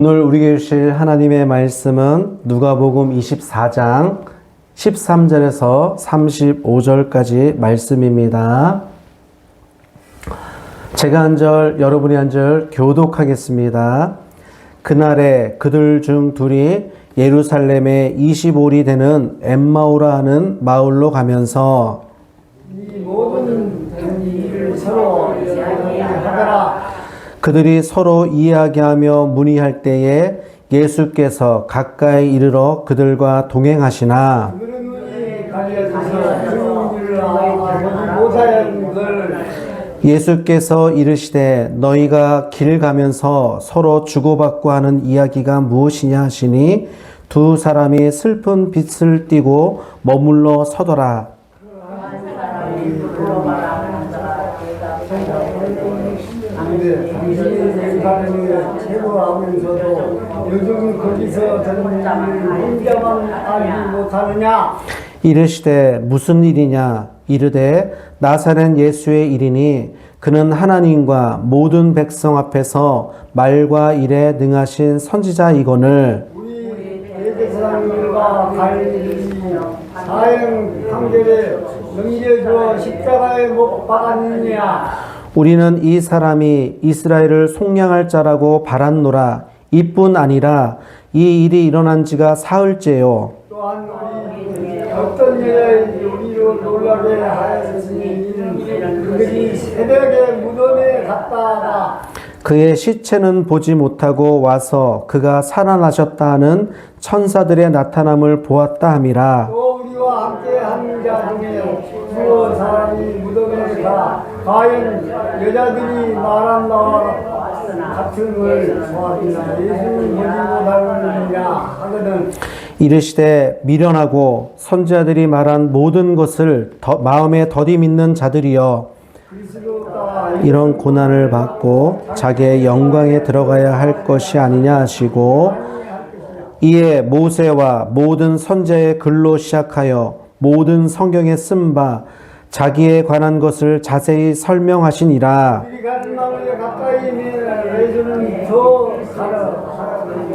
오늘 우리에게 주실 하나님의 말씀은 누가복음 24장 13절에서 35절까지 말씀입니다. 제가 한 절, 여러분이 한 절 교독하겠습니다. 그날에 그들 중 둘이 예루살렘에 25里되는 엠마오라 하는 마을로 가면서 이 모든 일을 서로 이야기하더라. 그들이 서로 이야기하며 문의할 때에 예수께서 가까이 이르러 그들과 동행하시나 그들은 눈이 갈려져서 그 일을 알지 못하는 걸 예수께서 이르시되 너희가 길 가면서 서로 주고받고 하는 이야기가 무엇이냐 하시니 두 사람이 슬픈 빛을 띠고 머물러 서더라. 당신이 예루살렘에 체류하면서도 요즘 거기서 저는 일을 혼자만 알지 못하느냐. 이르시되 무슨 일이냐 이르되 나사렛 예수의 일이니 그는 하나님과 모든 백성 앞에서 말과 일에 능하신 선지자이거늘 우리 대제사장들과 갈릴리 사형 판결에 넘겨주어 십자가에 못 박았느냐. 우리는 이 사람이 이스라엘을 속량할 자라고 바랐노라. 이뿐 아니라 이 일이 일어난 지가 사흘째요. 또한 우리 어떤 일에 우리로 놀라게 하였으니 그들이 새벽에 무덤에 갔다가 그의 시체는 보지 못하고 와서 그가 살아나셨다 하는 천사들의 나타남을 보았다 함이라. 또 우리와 함께 한 자 중에 두어 사람이 무덤에 가 과연 여자들이 말한 바와 같은 걸 보았으나 예수는 보지 못하느냐 하거든. 이르시되 미련하고 선지자들이 말한 모든 것을 마음에 더디 믿는 자들이여 그리스도가 이런 고난을 받고 자기의 영광에 들어가야 할 것이 아니냐 하시고 이에 모세와 모든 선지자의 글로 시작하여 모든 성경에 쓴 바 자기에 관한 것을 자세히 설명하시니라. 우리 가는 마음에 가까이 있는 예수는 더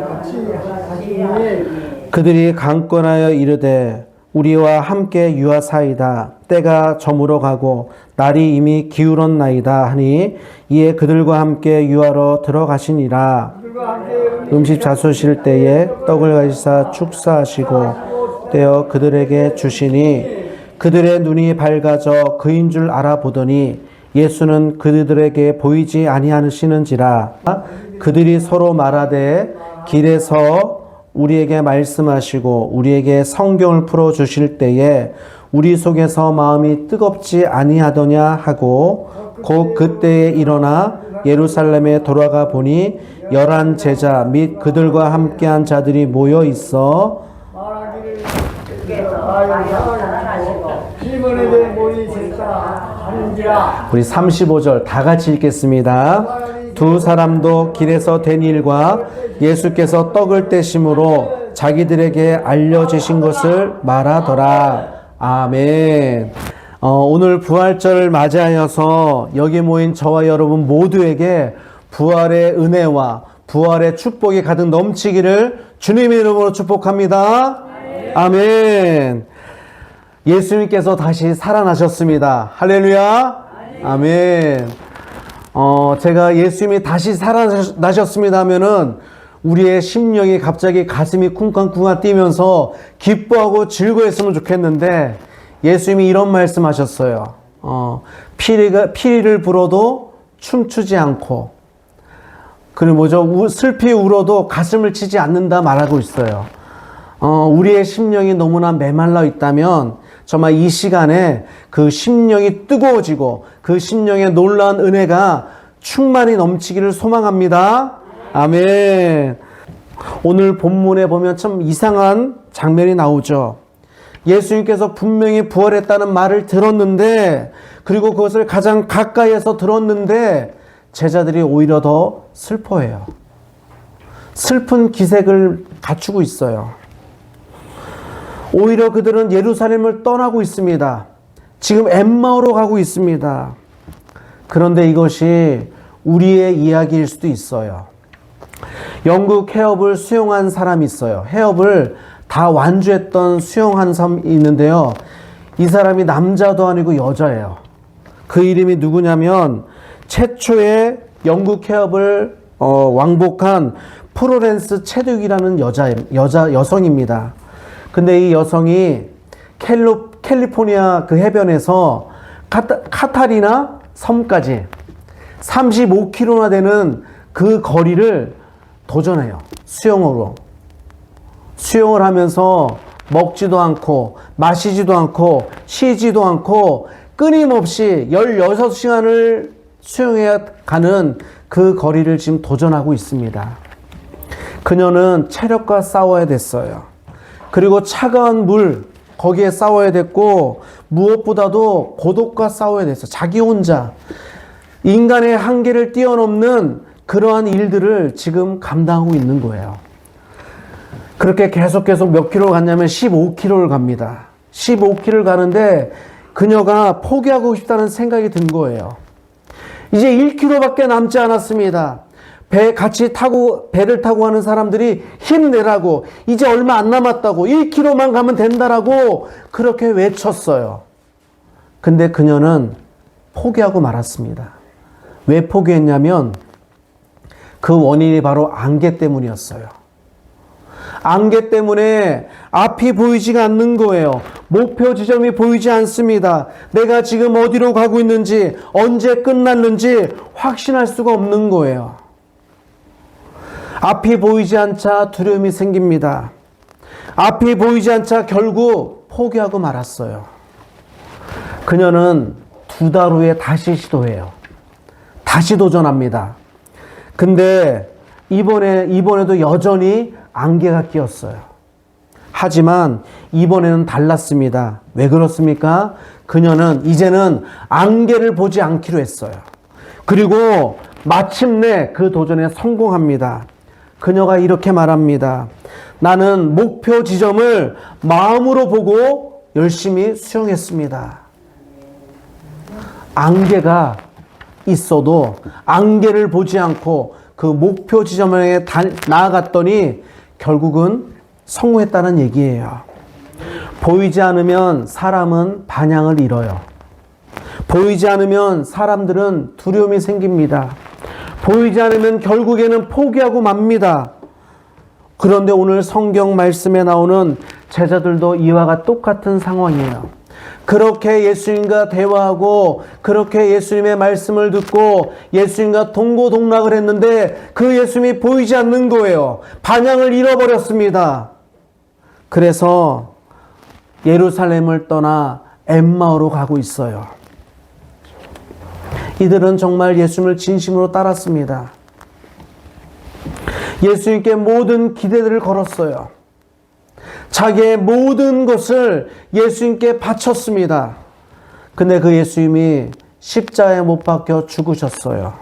같이 하시니 그들이 강권하여 이르되 우리와 함께 유하사이다. 때가 저물어 가고 날이 이미 기울었나이다 하니 이에 그들과 함께 유하러 들어가시니라. 그들과 함께 음식 잡수실 때에 떡을 가지사 축사하시고 떼어 그들에게 주시니 그들의 눈이 밝아져 그인 줄 알아보더니 예수는 그들에게 보이지 아니하시는지라. 그들이 서로 말하되 길에서 우리에게 말씀하시고 우리에게 성경을 풀어 주실 때에 우리 속에서 마음이 뜨겁지 아니하더냐 하고 곧 그때에 일어나 예루살렘에 돌아가 보니 11 제자 및 그들과 함께한 자들이 모여 있어 말하기를 시몬에게 모이셨다 하는지라. 우리 35절 다 같이 읽겠습니다. 두 사람도 길에서 된 일과 예수께서 떡을 떼심으로 자기들에게 알려주신 것을 말하더라. 아멘. 오늘 부활절을 맞이하여서 여기 모인 저와 여러분 모두에게 부활의 은혜와 부활의 축복이 가득 넘치기를 주님의 이름으로 축복합니다. 아멘. 예수님께서 다시 살아나셨습니다. 할렐루야. 아멘. 제가 예수님이 다시 살아나셨습니다 하면은 우리의 심령이 갑자기 가슴이 쿵쾅쿵쾅 뛰면서 기뻐하고 즐거웠으면 좋겠는데 예수님이 이런 말씀 하셨어요. 피리를 불어도 춤추지 않고 그리고 슬피 울어도 가슴을 치지 않는다 말하고 있어요. 우리의 심령이 너무나 메말라 있다면 정말 이 시간에 그 심령이 뜨거워지고 그 심령의 놀라운 은혜가 충만히 넘치기를 소망합니다. 아멘. 오늘 본문에 보면 참 이상한 장면이 나오죠. 예수님께서 분명히 부활했다는 말을 들었는데 그리고 그것을 가장 가까이에서 들었는데 제자들이 오히려 더 슬퍼해요. 슬픈 기색을 갖추고 있어요. 오히려 그들은 예루살렘을 떠나고 있습니다. 지금 엠마오로 가고 있습니다. 그런데 이것이 우리의 이야기일 수도 있어요. 영국 해협을 수영한 사람이 있어요. 해협을 다 완주했던 수영한 사람이 있는데요. 이 사람이 남자도 아니고 여자예요. 그 이름이 누구냐면 최초의 영국 해협을 왕복한 프로렌스 체득이라는 여성입니다. 근데 이 여성이 캘리포니아 그 해변에서 카타리나 섬까지 35km나 되는 그 거리를 도전해요. 수영으로. 수영을 하면서 먹지도 않고 마시지도 않고 쉬지도 않고 끊임없이 16시간을 수영해 가는 그 거리를 지금 도전하고 있습니다. 그녀는 체력과 싸워야 됐어요. 그리고 차가운 물, 거기에 싸워야 됐고, 무엇보다도 고독과 싸워야 됐어요. 자기 혼자. 인간의 한계를 뛰어넘는 그러한 일들을 지금 감당하고 있는 거예요. 그렇게 계속 몇 킬로 갔냐면 15km를 갑니다. 15km를 가는데 그녀가 포기하고 싶다는 생각이 든 거예요. 이제 1km밖에 남지 않았습니다. 배를 타고 가는 사람들이 힘내라고, 이제 얼마 안 남았다고, 1km만 가면 된다라고 그렇게 외쳤어요. 근데 그녀는 포기하고 말았습니다. 왜 포기했냐면 그 원인이 바로 안개 때문이었어요. 안개 때문에 앞이 보이지가 않는 거예요. 목표 지점이 보이지 않습니다. 내가 지금 어디로 가고 있는지, 언제 끝났는지 확신할 수가 없는 거예요. 앞이 보이지 않자 두려움이 생깁니다. 앞이 보이지 않자 결국 포기하고 말았어요. 그녀는 2달 후에 다시 시도해요. 다시 도전합니다. 근데 이번에도 여전히 안개가 끼었어요. 하지만 이번에는 달랐습니다. 왜 그렇습니까? 그녀는 이제는 안개를 보지 않기로 했어요. 그리고 마침내 그 도전에 성공합니다. 그녀가 이렇게 말합니다. 나는 목표 지점을 마음으로 보고 열심히 수영했습니다. 안개가 있어도 안개를 보지 않고 그 목표 지점에 나아갔더니 결국은 성공했다는 얘기예요. 보이지 않으면 사람은 방향을 잃어요. 보이지 않으면 사람들은 두려움이 생깁니다. 보이지 않으면 결국에는 포기하고 맙니다. 그런데 오늘 성경 말씀에 나오는 제자들도 이와 똑같은 상황이에요. 그렇게 예수님과 대화하고 그렇게 예수님의 말씀을 듣고 예수님과 동고동락을 했는데 그 예수님이 보이지 않는 거예요. 방향을 잃어버렸습니다. 그래서 예루살렘을 떠나 엠마오로 가고 있어요. 이들은 정말 예수님을 진심으로 따랐습니다. 예수님께 모든 기대들을 걸었어요. 자기의 모든 것을 예수님께 바쳤습니다. 근데 그 예수님이 십자가에 못 박혀 죽으셨어요.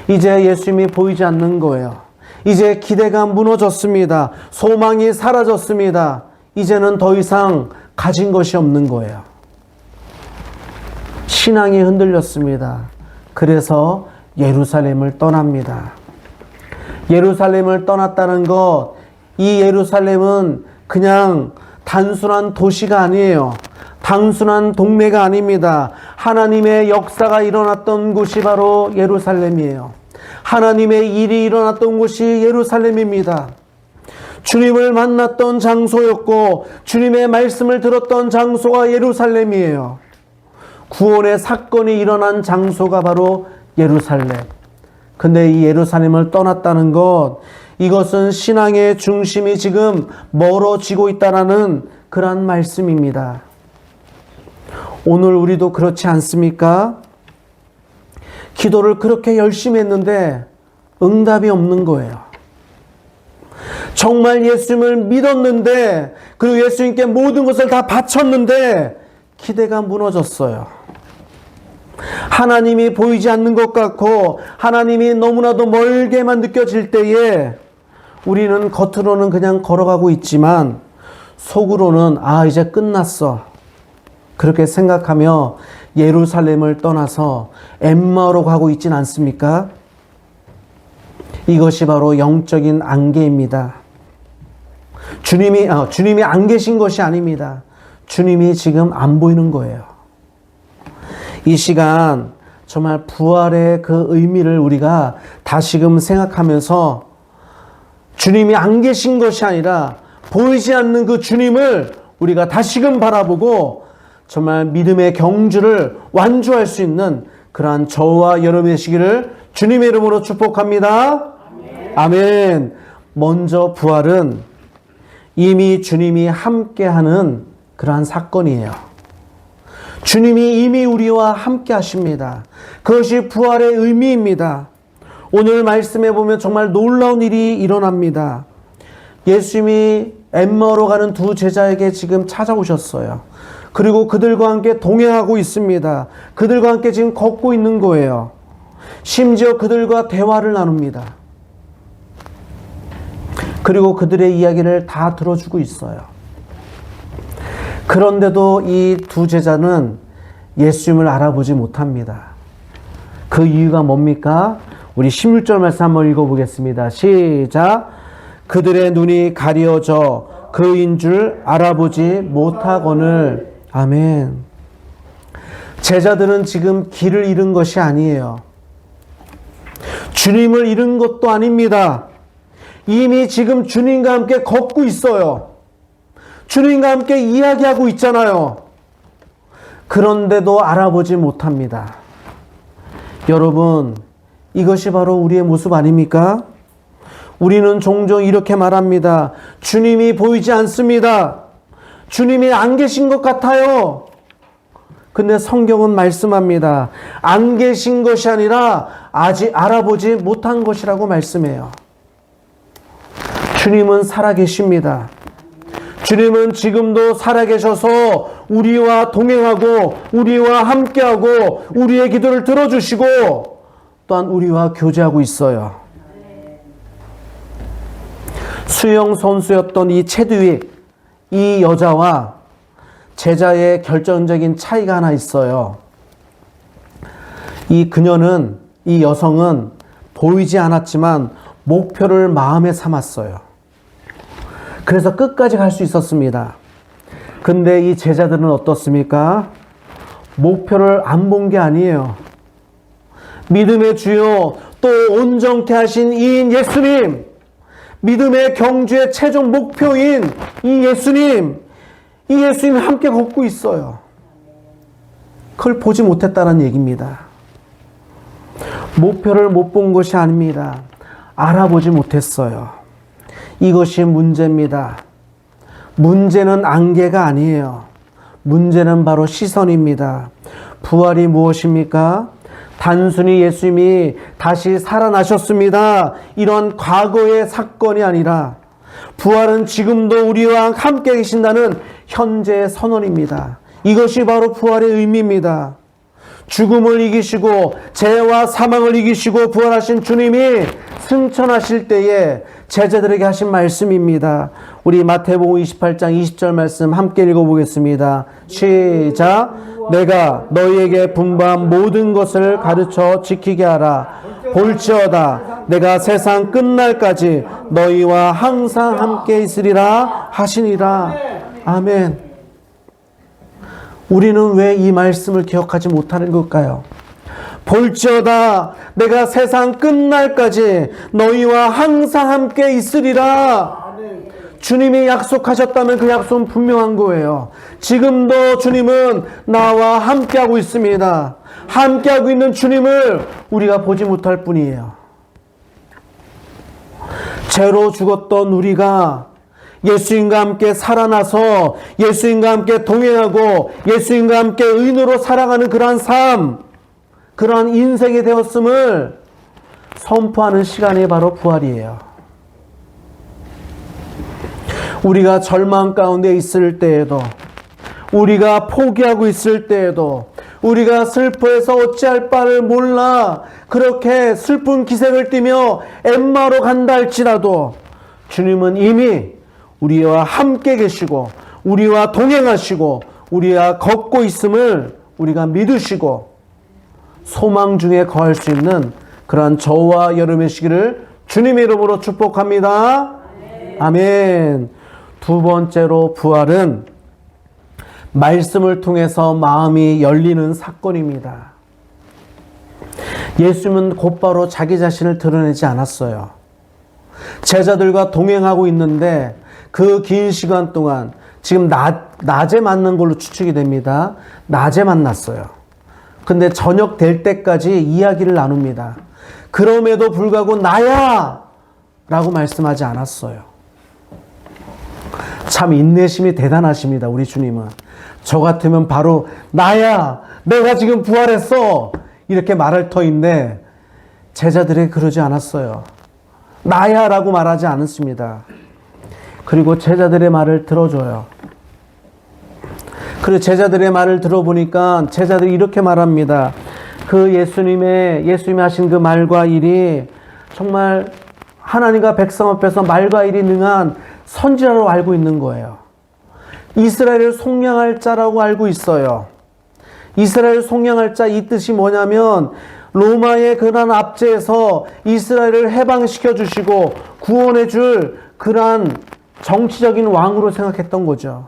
이제 예수님이 보이지 않는 거예요. 이제 기대가 무너졌습니다. 소망이 사라졌습니다. 이제는 더 이상 가진 것이 없는 거예요. 신앙이 흔들렸습니다. 그래서 예루살렘을 떠납니다. 예루살렘을 떠났다는 것, 이 예루살렘은 그냥 단순한 도시가 아니에요. 단순한 동네가 아닙니다. 하나님의 역사가 일어났던 곳이 바로 예루살렘이에요. 하나님의 일이 일어났던 곳이 예루살렘입니다. 주님을 만났던 장소였고 주님의 말씀을 들었던 장소가 예루살렘이에요. 구원의 사건이 일어난 장소가 바로 예루살렘. 근데 이 예루살렘을 떠났다는 것, 이것은 신앙의 중심이 지금 멀어지고 있다는 그런 말씀입니다. 오늘 우리도 그렇지 않습니까? 기도를 그렇게 열심히 했는데 응답이 없는 거예요. 정말 예수님을 믿었는데, 그리고 예수님께 모든 것을 다 바쳤는데 기대가 무너졌어요. 하나님이 보이지 않는 것 같고 하나님이 너무나도 멀게만 느껴질 때에 우리는 겉으로는 그냥 걸어가고 있지만 속으로는 이제 끝났어, 그렇게 생각하며 예루살렘을 떠나서 엠마오로 가고 있진 않습니까? 이것이 바로 영적인 안개입니다. 주님이 안 계신 것이 아닙니다. 주님이 지금 안 보이는 거예요. 이 시간 정말 부활의 그 의미를 우리가 다시금 생각하면서 주님이 안 계신 것이 아니라 보이지 않는 그 주님을 우리가 다시금 바라보고 정말 믿음의 경주를 완주할 수 있는 그러한 저와 여러분의 되시기를 주님의 이름으로 축복합니다. 아멘. 먼저 부활은 이미 주님이 함께하는 그러한 사건이에요. 주님이 이미 우리와 함께 하십니다. 그것이 부활의 의미입니다. 오늘 말씀에 보면 정말 놀라운 일이 일어납니다. 예수님이 엠마오로 가는 두 제자에게 지금 찾아오셨어요. 그리고 그들과 함께 동행하고 있습니다. 그들과 함께 지금 걷고 있는 거예요. 심지어 그들과 대화를 나눕니다. 그리고 그들의 이야기를 다 들어주고 있어요. 그런데도 이 두 제자는 예수님을 알아보지 못합니다. 그 이유가 뭡니까? 우리 16절 말씀 한번 읽어보겠습니다. 시작. 그들의 눈이 가려져 그인 줄 알아보지 못하거늘. 아멘. 제자들은 지금 길을 잃은 것이 아니에요. 주님을 잃은 것도 아닙니다. 이미 지금 주님과 함께 걷고 있어요. 주님과 함께 이야기하고 있잖아요. 그런데도 알아보지 못합니다. 여러분, 이것이 바로 우리의 모습 아닙니까? 우리는 종종 이렇게 말합니다. 주님이 보이지 않습니다. 주님이 안 계신 것 같아요. 근데 성경은 말씀합니다. 안 계신 것이 아니라 아직 알아보지 못한 것이라고 말씀해요. 주님은 살아계십니다. 주님은 지금도 살아계셔서 우리와 동행하고 우리와 함께하고 우리의 기도를 들어주시고 또한 우리와 교제하고 있어요. 수영 선수였던 이 체드윅, 이 여자와 제자의 결정적인 차이가 하나 있어요. 이 그녀는, 이 여성은 보이지 않았지만 목표를 마음에 삼았어요. 그래서 끝까지 갈 수 있었습니다. 근데 이 제자들은 어떻습니까? 목표를 안 본 게 아니에요. 믿음의 주요 또 온전케 하신 이인 예수님, 믿음의 경주의 최종 목표인 이 예수님이 함께 걷고 있어요. 그걸 보지 못했다는 얘기입니다. 목표를 못 본 것이 아닙니다. 알아보지 못했어요. 이것이 문제입니다. 문제는 안개가 아니에요. 문제는 바로 시선입니다. 부활이 무엇입니까? 단순히 예수님이 다시 살아나셨습니다. 이런 과거의 사건이 아니라 부활은 지금도 우리와 함께 계신다는 현재의 선언입니다. 이것이 바로 부활의 의미입니다. 죽음을 이기시고 죄와 사망을 이기시고 부활하신 주님이 승천하실 때에 제자들에게 하신 말씀입니다. 우리 마태복음 28장 20절 말씀 함께 읽어보겠습니다. 시작. 내가 너희에게 분부한 모든 것을 가르쳐 지키게 하라. 볼지어다 내가 세상 끝날까지 너희와 항상 함께 있으리라 하시니라. 아멘. 우리는 왜 이 말씀을 기억하지 못하는 걸까요? 볼지어다 내가 세상 끝날까지 너희와 항상 함께 있으리라. 주님이 약속하셨다면 그 약속은 분명한 거예요. 지금도 주님은 나와 함께하고 있습니다. 함께하고 있는 주님을 우리가 보지 못할 뿐이에요. 죄로 죽었던 우리가 예수님과 함께 살아나서 예수님과 함께 동행하고 예수님과 함께 의인으로 살아가는 그러한 삶, 그러한 인생이 되었음을 선포하는 시간이 바로 부활이에요. 우리가 절망 가운데 있을 때에도, 우리가 포기하고 있을 때에도, 우리가 슬퍼해서 어찌할 바를 몰라 그렇게 슬픈 기색을 띠며 엠마오로 간다 할지라도 주님은 이미 우리와 함께 계시고 우리와 동행하시고 우리와 걷고 있음을 우리가 믿으시고 소망 중에 거할 수 있는 그러한 저와 여러분의 시기를 주님의 이름으로 축복합니다. 아멘. 두 번째로 부활은 말씀을 통해서 마음이 열리는 사건입니다. 예수님은 곧바로 자기 자신을 드러내지 않았어요. 제자들과 동행하고 있는데 그 긴 시간 동안 지금 낮에 만난 걸로 추측이 됩니다. 낮에 만났어요. 근데 저녁 될 때까지 이야기를 나눕니다. 그럼에도 불구하고 나야! 라고 말씀하지 않았어요. 참 인내심이 대단하십니다. 우리 주님은. 저 같으면 바로 나야! 내가 지금 부활했어! 이렇게 말할 터인데 제자들이 그러지 않았어요. 나야! 라고 말하지 않았습니다. 그리고 제자들의 말을 들어줘요. 그리고 제자들의 말을 들어보니까 제자들이 이렇게 말합니다. 그 예수님이 하신 그 말과 일이 정말 하나님과 백성 앞에서 말과 일이 능한 선지자로 알고 있는 거예요. 이스라엘을 속량할 자라고 알고 있어요. 이스라엘을 속량할 자, 이 뜻이 뭐냐면 로마의 그러한 압제에서 이스라엘을 해방시켜 주시고 구원해 줄 그러한 정치적인 왕으로 생각했던 거죠.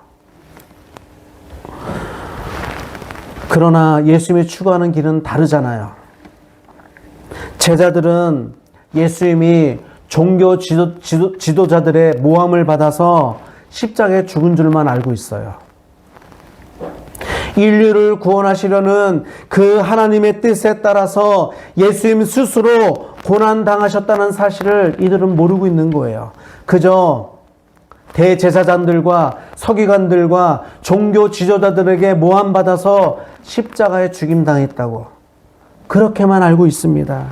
그러나 예수님이 추구하는 길은 다르잖아요. 제자들은 예수님이 종교 지도자들의 모함을 받아서 십자가에 죽은 줄만 알고 있어요. 인류를 구원하시려는 그 하나님의 뜻에 따라서 예수님 스스로 고난당하셨다는 사실을 이들은 모르고 있는 거예요. 그저 대제사장들과 서기관들과 종교 지도자들에게 모함받아서 십자가에 죽임당했다고 그렇게만 알고 있습니다.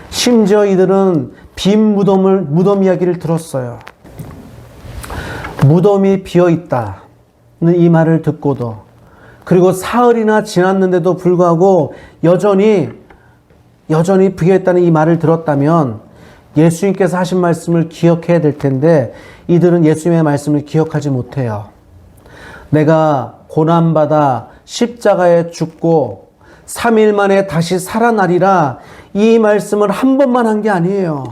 심지어 이들은 빈 무덤 이야기를 들었어요. 무덤이 비어있다는 이 말을 듣고도, 그리고 사흘이나 지났는데도 불구하고 여전히 비어있다는 이 말을 들었다면 예수님께서 하신 말씀을 기억해야 될 텐데 이들은 예수님의 말씀을 기억하지 못해요. 내가 고난받아 십자가에 죽고 3일 만에 다시 살아나리라, 이 말씀을 한 번만 한 게 아니에요.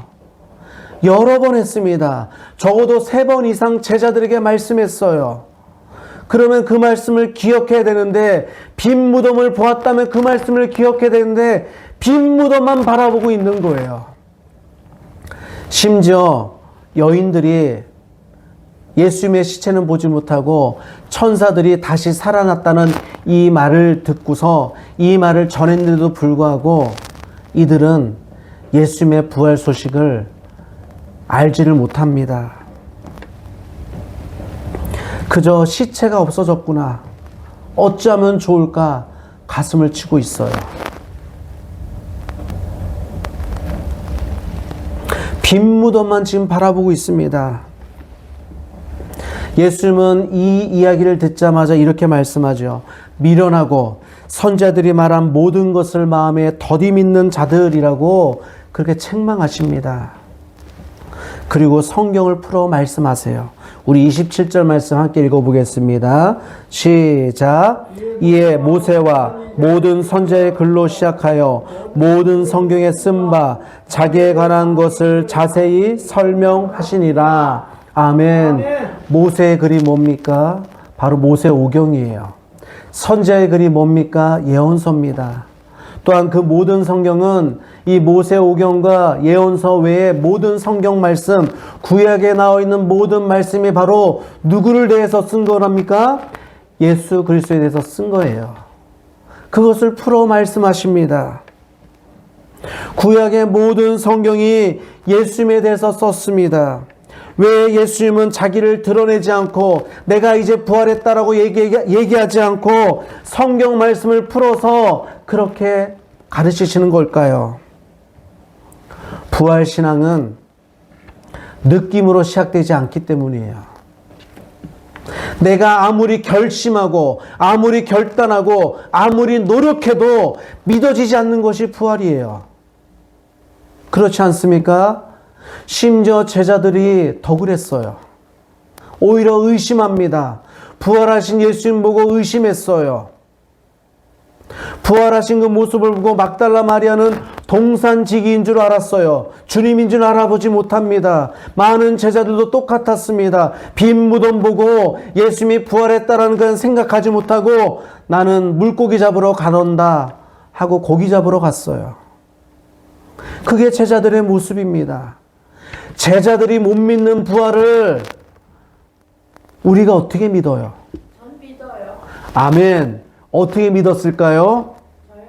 여러 번 했습니다. 적어도 3번 이상 제자들에게 말씀했어요. 그러면 그 말씀을 기억해야 되는데, 빈 무덤을 보았다면 그 말씀을 기억해야 되는데 빈 무덤만 바라보고 있는 거예요. 심지어 여인들이 예수님의 시체는 보지 못하고 천사들이 다시 살아났다는 이 말을 듣고서 이 말을 전했는데도 불구하고 이들은 예수님의 부활 소식을 알지를 못합니다. 그저 시체가 없어졌구나, 어찌하면 좋을까 가슴을 치고 있어요. 빈 무덤만 지금 바라보고 있습니다. 예수님은 이 이야기를 듣자마자 이렇게 말씀하죠. 미련하고 선지자들이 말한 모든 것을 마음에 더디 믿는 자들이라고 그렇게 책망하십니다. 그리고 성경을 풀어 말씀하세요. 우리 27절 말씀 함께 읽어보겠습니다. 시작. 이에 모세와 모든 선지자의 글로 시작하여 모든 성경에 쓴 바 자기에 관한 것을 자세히 설명하시니라. 아멘. 모세의 글이 뭡니까? 바로 모세오경이에요. 선지자의 글이 뭡니까? 예언서입니다. 또한 그 모든 성경은 이 모세오경과 예언서 외에 모든 성경 말씀, 구약에 나와 있는 모든 말씀이 바로 누구를 대해서 쓴 거랍니까? 예수 그리스도에 대해서 쓴 거예요. 그것을 풀어 말씀하십니다. 구약의 모든 성경이 예수님에 대해서 썼습니다. 왜 예수님은 자기를 드러내지 않고 내가 이제 부활했다라고 얘기하지 않고 성경 말씀을 풀어서 그렇게 가르치시는 걸까요? 부활신앙은 느낌으로 시작되지 않기 때문이에요. 내가 아무리 결심하고 아무리 결단하고 아무리 노력해도 믿어지지 않는 것이 부활이에요. 그렇지 않습니까? 심지어 제자들이 더 그랬어요. 오히려 의심합니다. 부활하신 예수님 보고 의심했어요. 부활하신 그 모습을 보고 막달라 마리아는 동산지기인 줄 알았어요. 주님인 줄 알아보지 못합니다. 많은 제자들도 똑같았습니다. 빈 무덤 보고 예수님이 부활했다라는 건 생각하지 못하고 나는 물고기 잡으러 가던다 하고 고기 잡으러 갔어요. 그게 제자들의 모습입니다. 제자들이 못 믿는 부활을 우리가 어떻게 믿어요? 전 믿어요. 아멘. 어떻게 믿었을까요? 저요?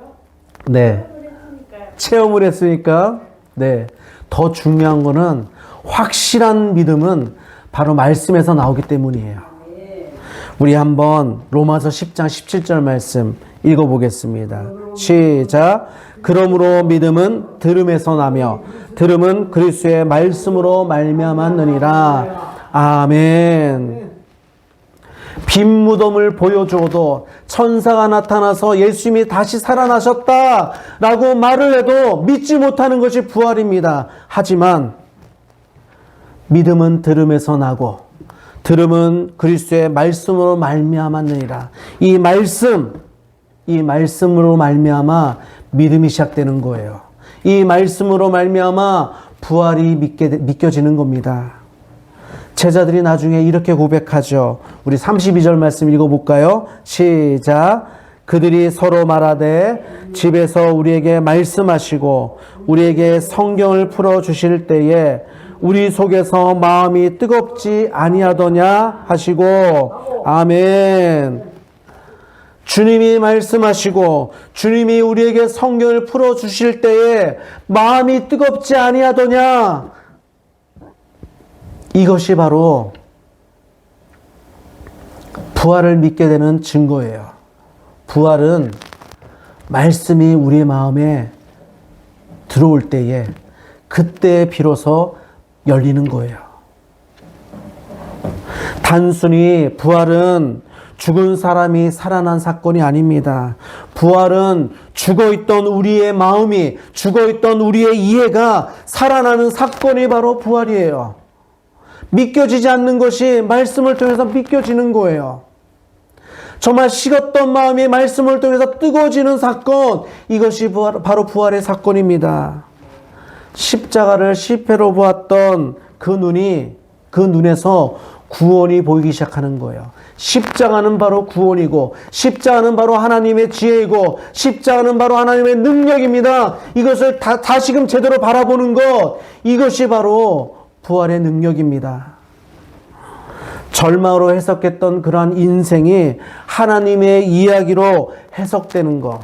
네. 그랬으니까요. 체험을 했으니까. 네. 더 중요한 거는 확실한 믿음은 바로 말씀에서 나오기 때문이에요. 우리 한번 로마서 10장 17절 말씀 읽어보겠습니다. 시작. 그러므로 믿음은 들음에서 나며 들음은 그리스도의 말씀으로 말미암았느니라. 아멘. 빈 무덤을 보여주어도 천사가 나타나서 예수님이 다시 살아나셨다라고 말을 해도 믿지 못하는 것이 부활입니다. 하지만 믿음은 들음에서 나고 들음은 그리스도의 말씀으로 말미암았느니라. 이 말씀으로 말미암아 믿음이 시작되는 거예요. 이 말씀으로 말미암아 부활이 믿겨지는 겁니다. 제자들이 나중에 이렇게 고백하죠. 우리 32절 말씀 읽어볼까요? 시작. 그들이 서로 말하되 집에서 우리에게 말씀하시고 우리에게 성경을 풀어주실 때에 우리 속에서 마음이 뜨겁지 아니하더냐 하시고. 아멘. 주님이 말씀하시고 주님이 우리에게 성경을 풀어주실 때에 마음이 뜨겁지 아니하더냐. 이것이 바로 부활을 믿게 되는 증거예요. 부활은 말씀이 우리의 마음에 들어올 때에 그때 비로소 열리는 거예요. 단순히 부활은 죽은 사람이 살아난 사건이 아닙니다. 부활은 죽어있던 우리의 마음이, 죽어있던 우리의 이해가 살아나는 사건이 바로 부활이에요. 믿겨지지 않는 것이 말씀을 통해서 믿겨지는 거예요. 정말 식었던 마음이 말씀을 통해서 뜨거워지는 사건, 이것이 바로 부활의 사건입니다. 십자가를 실패로 보았던 그 눈에서 구원이 보이기 시작하는 거예요. 십자가는 바로 구원이고, 십자가는 바로 하나님의 지혜이고, 십자가는 바로 하나님의 능력입니다. 이것을 다시금 제대로 바라보는 것, 이것이 바로 부활의 능력입니다. 절망으로 해석했던 그러한 인생이 하나님의 이야기로 해석되는 것,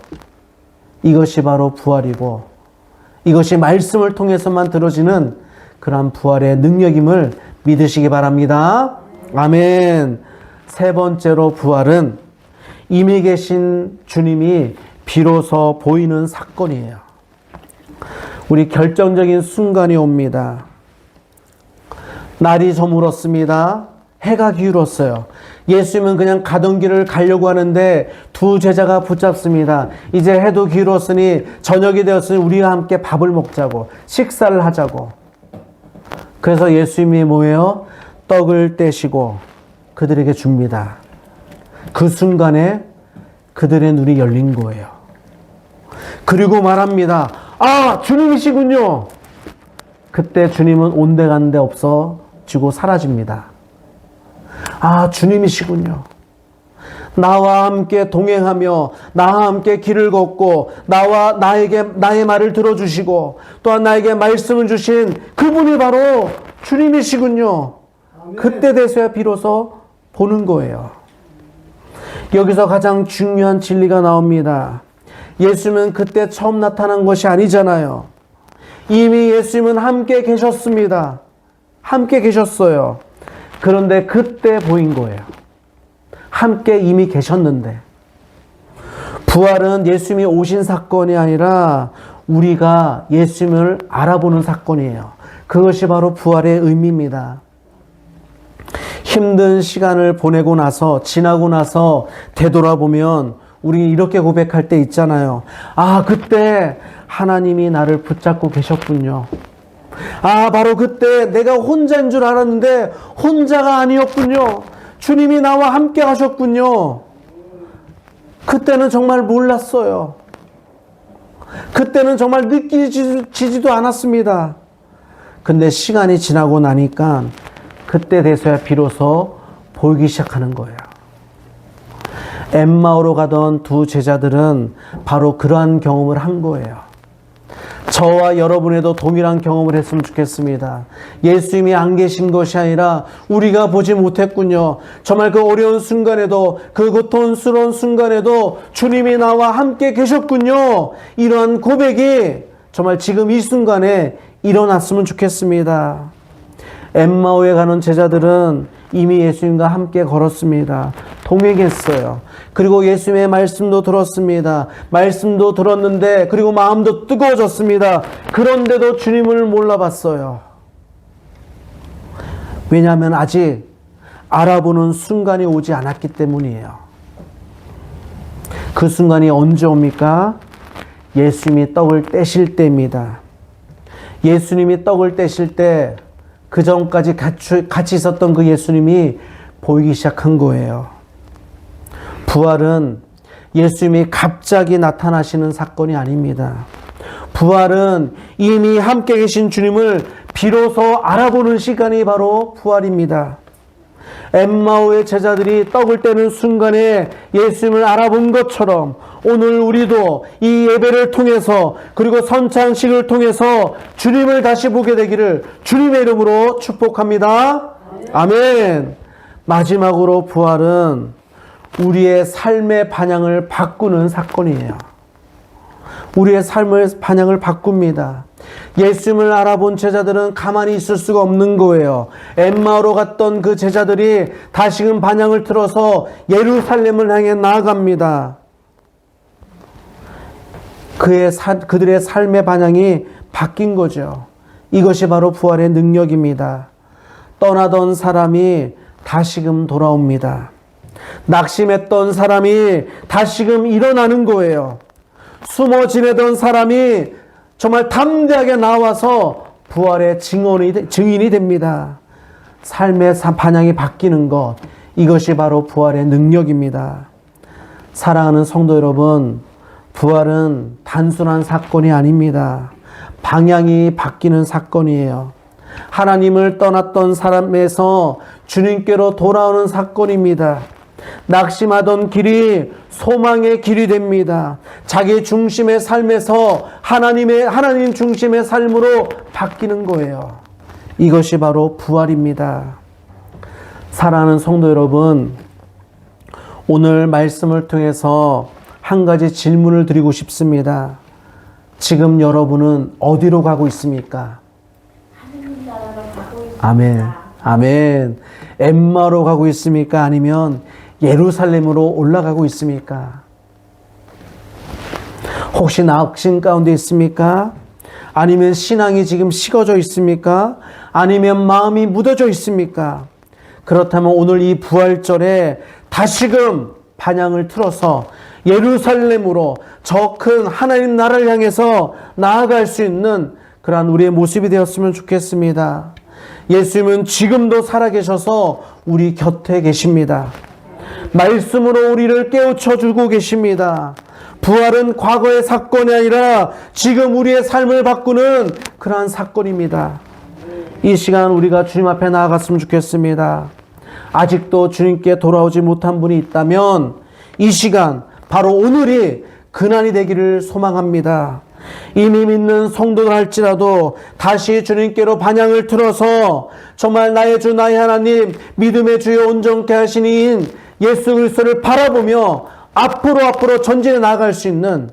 이것이 바로 부활이고, 이것이 말씀을 통해서만 들어지는 그러한 부활의 능력임을 믿으시기 바랍니다. 아멘. 세 번째로 부활은 이미 계신 주님이 비로소 보이는 사건이에요. 우리 결정적인 순간이 옵니다. 날이 저물었습니다. 해가 기울었어요. 예수님은 그냥 가던 길을 가려고 하는데 두 제자가 붙잡습니다. 이제 해도 기울었으니 저녁이 되었으니 우리와 함께 밥을 먹자고, 식사를 하자고. 그래서 예수님이 뭐예요? 떡을 떼시고 그들에게 줍니다. 그 순간에 그들의 눈이 열린 거예요. 그리고 말합니다. 아, 주님이시군요. 그때 주님은 온데간데 없어지고 사라집니다. 아, 주님이시군요. 나와 함께 동행하며 나와 함께 길을 걷고 나의 말을 들어주시고 또한 나에게 말씀을 주신 그분이 바로 주님이시군요. 그때 돼서야 비로소 보는 거예요. 여기서 가장 중요한 진리가 나옵니다. 예수님은 그때 처음 나타난 것이 아니잖아요. 이미 예수님은 함께 계셨습니다. 함께 계셨어요. 그런데 그때 보인 거예요. 함께 이미 계셨는데. 부활은 예수님이 오신 사건이 아니라 우리가 예수님을 알아보는 사건이에요. 그것이 바로 부활의 의미입니다. 힘든 시간을 보내고 나서, 지나고 나서 되돌아보면 우리 이렇게 고백할 때 있잖아요. 아, 그때 하나님이 나를 붙잡고 계셨군요. 아, 바로 그때 내가 혼자인 줄 알았는데 혼자가 아니었군요. 주님이 나와 함께 하셨군요. 그때는 정말 몰랐어요. 그때는 정말 느끼지도 않았습니다. 근데 시간이 지나고 나니까 그때 돼서야 비로소 보이기 시작하는 거예요. 엠마오로 가던 두 제자들은 바로 그러한 경험을 한 거예요. 저와 여러분에도 동일한 경험을 했으면 좋겠습니다. 예수님이 안 계신 것이 아니라 우리가 보지 못했군요. 정말 그 어려운 순간에도, 그 고통스러운 순간에도 주님이 나와 함께 계셨군요. 이러한 고백이 정말 지금 이 순간에 일어났으면 좋겠습니다. 엠마오에 가는 제자들은 이미 예수님과 함께 걸었습니다. 동행했어요. 그리고 예수님의 말씀도 들었습니다. 말씀도 들었는데, 그리고 마음도 뜨거워졌습니다. 그런데도 주님을 몰라봤어요. 왜냐하면 아직 알아보는 순간이 오지 않았기 때문이에요. 그 순간이 언제 옵니까? 예수님이 떡을 떼실 때입니다. 예수님이 떡을 떼실 때 그 전까지 같이 있었던 그 예수님이 보이기 시작한 거예요. 부활은 예수님이 갑자기 나타나시는 사건이 아닙니다. 부활은 이미 함께 계신 주님을 비로소 알아보는 시간이 바로 부활입니다. 엠마오의 제자들이 떡을 떼는 순간에 예수님을 알아본 것처럼 오늘 우리도 이 예배를 통해서, 그리고 선창식을 통해서 주님을 다시 보게 되기를 주님의 이름으로 축복합니다. 아멘. 마지막으로 부활은 우리의 삶의 방향을 바꾸는 사건이에요. 우리의 삶의 방향을 바꿉니다. 예수님을 알아본 제자들은 가만히 있을 수가 없는 거예요. 엠마오로 갔던 그 제자들이 다시금 방향을 틀어서 예루살렘을 향해 나아갑니다. 그들의 삶의 방향이 바뀐 거죠. 이것이 바로 부활의 능력입니다. 떠나던 사람이 다시금 돌아옵니다. 낙심했던 사람이 다시금 일어나는 거예요. 숨어 지내던 사람이 정말 담대하게 나와서 부활의 증인이 됩니다. 삶의 방향이 바뀌는 것, 이것이 바로 부활의 능력입니다. 사랑하는 성도 여러분, 부활은 단순한 사건이 아닙니다. 방향이 바뀌는 사건이에요. 하나님을 떠났던 사람에서 주님께로 돌아오는 사건입니다. 낙심하던 길이 소망의 길이 됩니다. 자기 중심의 삶에서 하나님 중심의 삶으로 바뀌는 거예요. 이것이 바로 부활입니다. 사랑하는 성도 여러분, 오늘 말씀을 통해서 한 가지 질문을 드리고 싶습니다. 지금 여러분은 어디로 가고 있습니까? 하느님 나라로 가고 있습니다. 아멘. 아멘. 엠마로 가고 있습니까? 아니면 예루살렘으로 올라가고 있습니까? 혹시 낙심 가운데 있습니까? 아니면 신앙이 지금 식어져 있습니까? 아니면 마음이 묻어져 있습니까? 그렇다면 오늘 이 부활절에 다시금 방향을 틀어서 예루살렘으로, 저 큰 하나님 나라를 향해서 나아갈 수 있는 그러한 우리의 모습이 되었으면 좋겠습니다. 예수님은 지금도 살아계셔서 우리 곁에 계십니다. 말씀으로 우리를 깨우쳐 주고 계십니다. 부활은 과거의 사건이 아니라 지금 우리의 삶을 바꾸는 그러한 사건입니다. 이 시간 우리가 주님 앞에 나아갔으면 좋겠습니다. 아직도 주님께 돌아오지 못한 분이 있다면 이 시간, 바로 오늘이 그날이 되기를 소망합니다. 이미 믿는 성도들 할지라도 다시 주님께로 방향을 틀어서 정말 나의 주 나의 하나님, 믿음의 주여 온전케 하신 이인 예수 그리스도를 바라보며 앞으로 전진해 나아갈 수 있는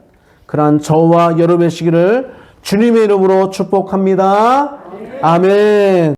그러한 저와 여러분의 시기를 주님의 이름으로 축복합니다. 아멘.